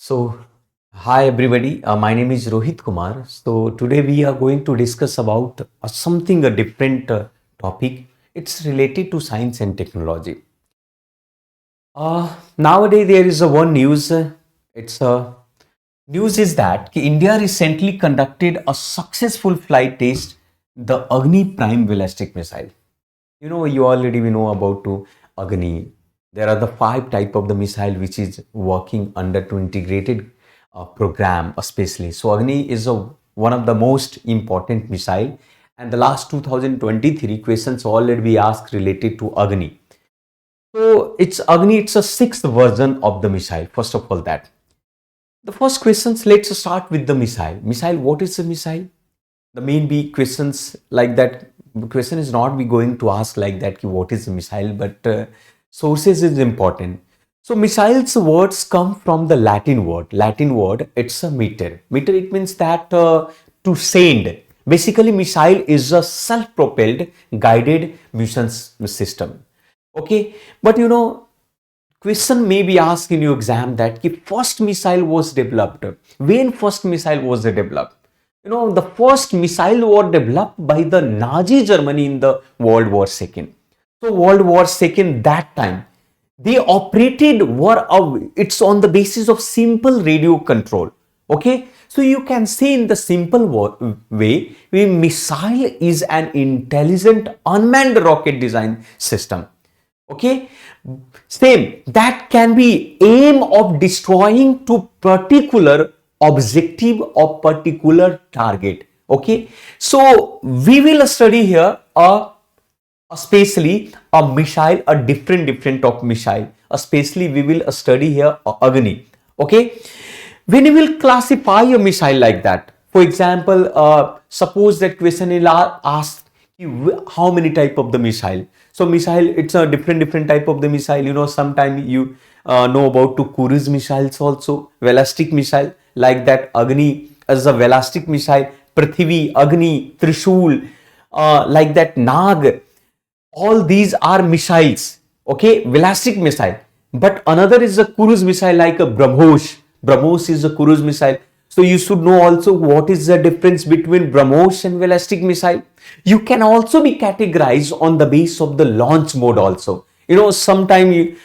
So, hi everybody. My name is Rohit Kumar. So today we are going to discuss about a different topic. It's related to science and technology. Nowadays there is a one news. It's news is that India recently conducted a successful flight test, the Agni Prime ballistic missile. You already know about to Agni. There are the five type of the missile which is working under to integrated program, especially. So Agni is one of the most important missile, and the last 2023 questions already be asked related to Agni. So it's Agni. It's a sixth version of the missile. First of all, that the first questions. Let's start with the missile. Missile. What is a missile? The main be questions like that. Question is not be going to ask like that ki what is a missile, but sources is important. So missiles words come from the Latin word. Latin word, it's a meter. Meter, it means that to send. Basically missile is a self-propelled guided mission system. Okay, but question may be asked in your exam that ki first missile was developed. When first missile was developed? The first missile was developed by the Nazi Germany in the World War II. So World War II, that time, they operated it's on the basis of simple radio control. Okay, so you can say in the simple way, a missile is an intelligent unmanned rocket design system. Okay, same that can be aim of destroying to particular objective or particular target. Okay, so we will study here especially a missile, a different of missile. Especially we will study here Agni. Okay, when we will classify a missile like that, for example, suppose that question is asked how many type of the missile. So missile, it's a different type of the missile. Sometime you know about to cruise missiles also, ballistic missile like that. Agni as a ballistic missile, Prithvi, Agni, Trishul, like that, Nag. All these are missiles. Okay, ballistic missile. But another is a cruise missile like a BrahMos. BrahMos is a cruise missile. So you should know also what is the difference between BrahMos and ballistic missile. You can also be categorized on the base of the launch mode also. Sometime you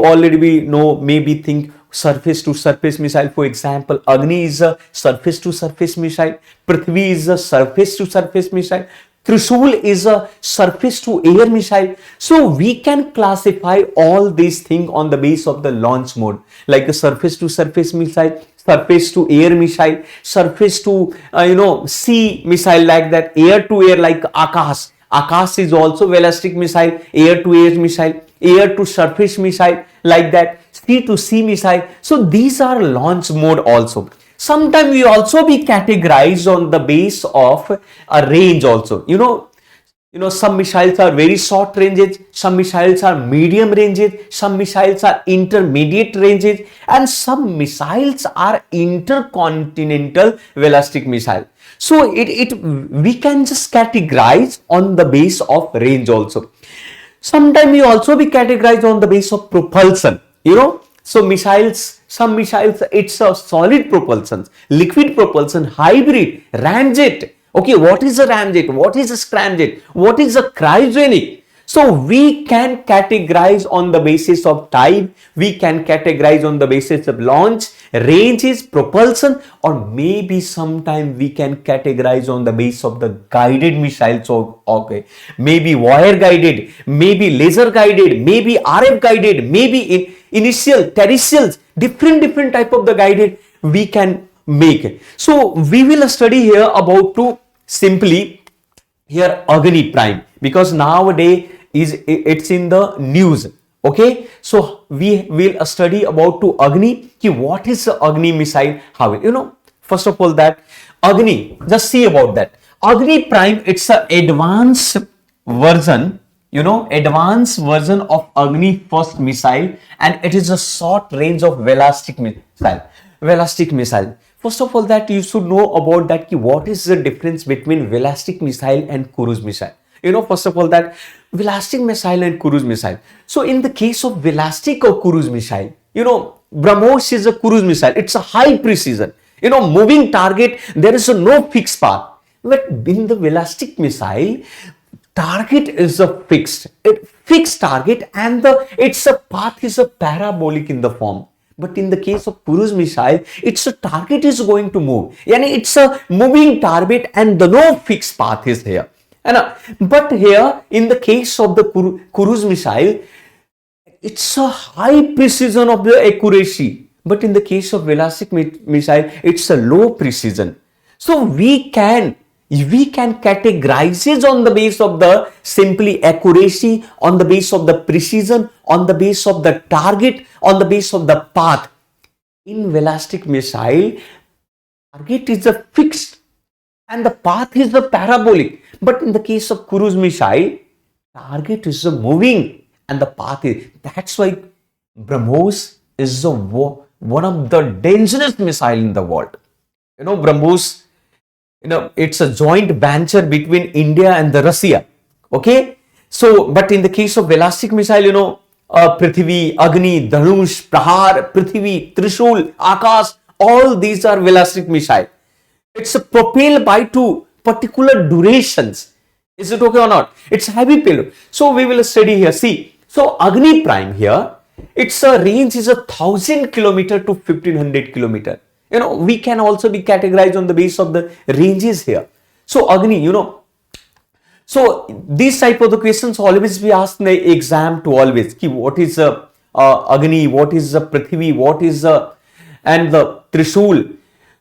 already maybe think surface to surface missile. For example, Agni is a surface to surface missile. Prithvi is a surface to surface missile. Trishul is a surface to air missile. So we can classify all these things on the base of the launch mode, like a surface to surface missile, surface to air missile, surface to sea missile like that, air to air like Akash. Akash is also ballistic missile, air to air missile, air to surface missile like that, sea to sea missile. So these are launch mode also. Sometimes we also be categorized on the base of a range also. Some missiles are very short ranges, some missiles are medium ranges, some missiles are intermediate ranges, and some missiles are intercontinental ballistic missile. So we can just categorize on the base of range also. Sometimes we also be categorized on the base of propulsion. So some missiles, it's a solid propulsion, liquid propulsion, hybrid, ramjet. Okay, what is a ramjet? What is a scramjet? What is a cryogenic? So we can categorize on the basis of type, we can categorize on the basis of launch, ranges, propulsion, or maybe sometime we can categorize on the basis of the guided missiles. So, okay, maybe wire guided, maybe laser guided, maybe RF guided, maybe initial, terrestrials, different type of the guided we can make. So we will study here about to simply here Agni Prime, because nowadays it's in the news. Okay, so we will study about to Agni. What is the Agni missile? How first of all that Agni, just see about that Agni Prime. It's a advanced version. Advanced version of Agni first missile, and it is a short range of ballistic missile. Ballistic missile. First of all, that you should know about that. What is the difference between ballistic missile and cruise missile? First of all, that ballistic missile and cruise missile. So in the case of ballistic or cruise missile, BrahMos is a cruise missile. It's a high precision. Moving target, there is no fixed path. But in the ballistic missile, target is a fixed target, and its a path is a parabolic in the form. But in the case of cruise missile, its a target is going to move. Yani it's a moving target and the no fixed path is here. But here in the case of the cruise missile, it's a high precision of the accuracy. But in the case of ballistic missile, it's a low precision. So we can categorize it on the base of the simply accuracy, on the base of the precision, on the base of the target, on the base of the path. In ballistic missile, target is a fixed and the path is a parabolic. But in the case of cruise missile, target is a moving and the path is. That's why BrahMos is one of the dangerous missile in the world. BrahMos, it's a joint venture between India and the Russia. Okay. So, but in the case of ballistic missile, Prithvi, Agni, Dhanush, Prahar, Prithvi, Trishul, Akash, all these are ballistic missile. It's propelled by two particular durations. Is it okay or not? It's heavy payload. So we will study here. See, so Agni Prime here, its range is 1,000 kilometer to 1,500 kilometer. We can also be categorized on the basis of the ranges here. So Agni, so these type of the questions always be asked in the exam to always. What is Agni? What is Prithvi? What is and the Trishul?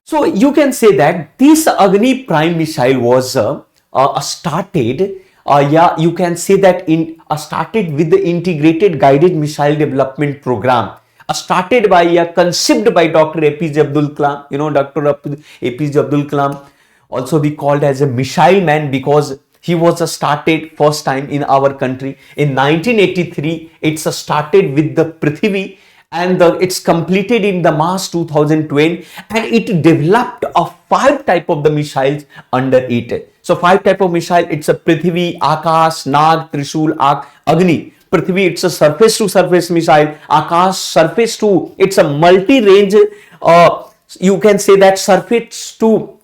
So you can say that this Agni Prime missile was started. You can say that started with the integrated guided missile development program. Started by conceived by Dr. APJ Abdul Kalam. Dr. APJ Abdul Kalam also be called as a missile man because he was started first time in our country in 1983. It's started with the Prithvi and it's completed in the March 2020 and it developed 5 type of the missiles under it. So 5 type of missile, it's a Prithvi, Akash, Nag, Trishul, Agni. Prithvi, it's a surface to surface missile. Akash, surface to, it's a multi-range, you can say that surface to,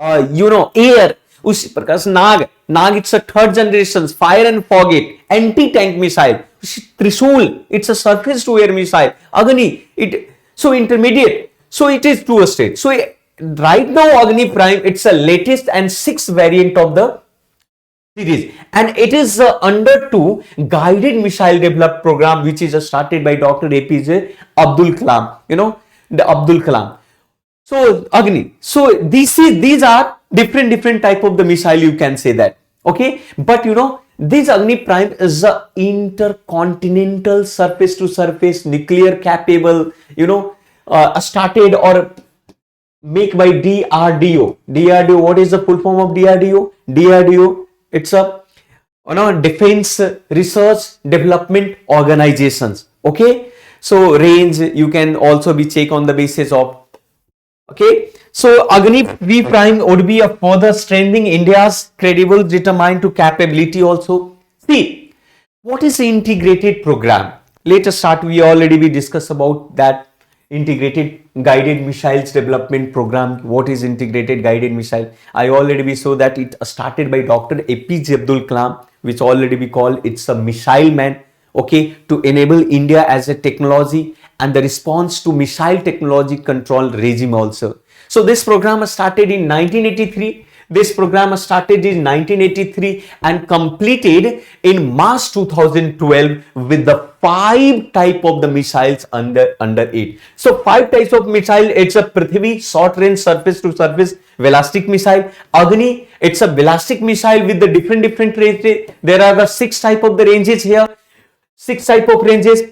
air. उसी प्रकार से नाग it's a third generation fire and forget anti-tank missile. Trishul, it's a surface to air missile. Agni, so intermediate, so it is 2 stage. So right now Agni Prime, it's a latest and 6th variant of the series, and it is under 2 guided missile development program which is started by Dr. APJ Abdul Kalam. The Abdul Kalam. So Agni, so these are different type of the missile, you can say that. Okay, but this Agni Prime is a intercontinental surface to surface nuclear capable, started or make by DRDO. DRDO, what is the full form of DRDO? DRDO, it's a defense research development organizations. Okay, so range you can also be check on the basis of. Okay, so Agni V Prime would be a further strengthening India's credible determined to capability also. See, what is the integrated program? Let us start. We already we discussed about that integrated guided missiles development program. What is integrated guided missile? I already we saw that it started by Dr. APJ Abdul Kalam, which already we call it's a missile man. Okay, to enable India as a technology and the response to missile technology control regime also. So this program started in 1983. This program started in 1983 and completed in March 2012 with the 5 type of the missiles under it. So 5 types of missile, it's a Prithvi, short range surface to surface ballistic missile. Agni, it's a ballistic missile with the different ranges. There are the 6 type of the ranges here. 6 type of ranges.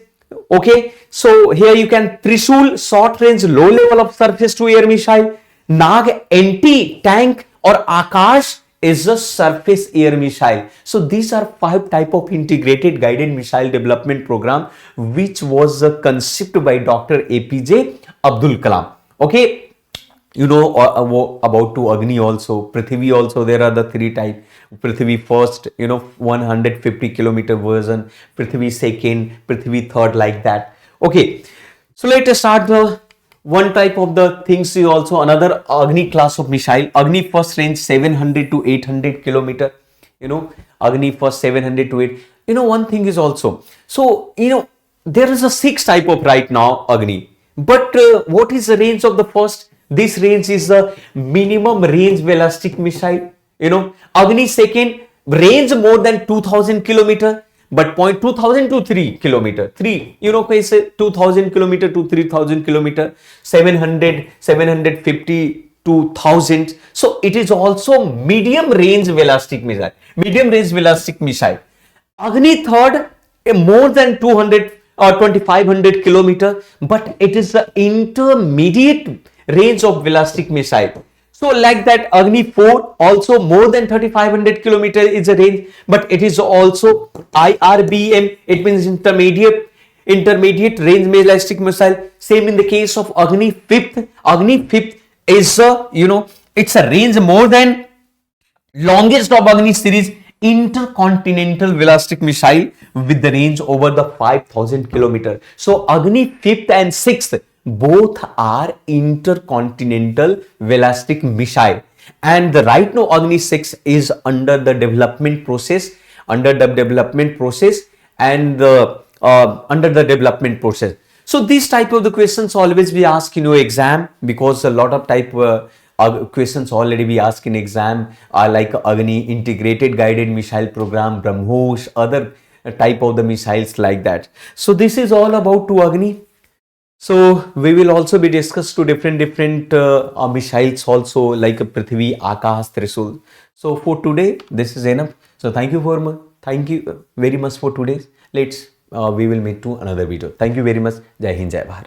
Okay, so here you can Trishul, short range low level of surface to air missile. Nag, anti-tank, or Akash is a surface air missile. So these are 5 type of integrated guided missile development program which was conceived by Dr. APJ Abdul Kalam. Okay, about to Agni also, Prithvi also, there are the 3 type. Prithvi first, 150 kilometer version, Prithvi second, Prithvi third, like that. Okay, So let us start the one type of the things is also another Agni class of missile. Agni first range 700 to 800 kilometer. Agni first 700 to 8. One thing is also, so there is a 6 type of right now Agni. But what is the range of the first? This range is the minimum range ballistic missile. Agni second range more than 2000 kilometer, but point 2000 to 3 kilometer. 3, kaise 2000 kilometer to 3000 kilometer, 750 to 1000. So it is also medium range ballistic missile. Medium range ballistic missile. Agni third, more than 200 or 2500 kilometer, but it is the intermediate range of ballistic missile. So like that, Agni 4 also more than 3500 kilometer is a range, but it is also IRBM. It means intermediate range ballistic missile. Same in the case of Agni 5th. Agni 5th is it's a range more than longest of Agni series, intercontinental ballistic missile with the range over the 5000 kilometer. So Agni 5th and 6th both are intercontinental ballistic missile, and the right now Agni 6 is under the development process, and under the development process. So these type of the questions always we ask in your exam, because a lot of type questions already we ask in exam are like Agni, integrated guided missile program, BrahMos, other type of the missiles like that. So this is all about to Agni. So we will also be discussed to different missiles also, like Prithvi, Akash, Trisul. So for today this is enough. So thank you very much for today. We will meet to another video. Thank you very much. Jai Hind, Jai Bharat.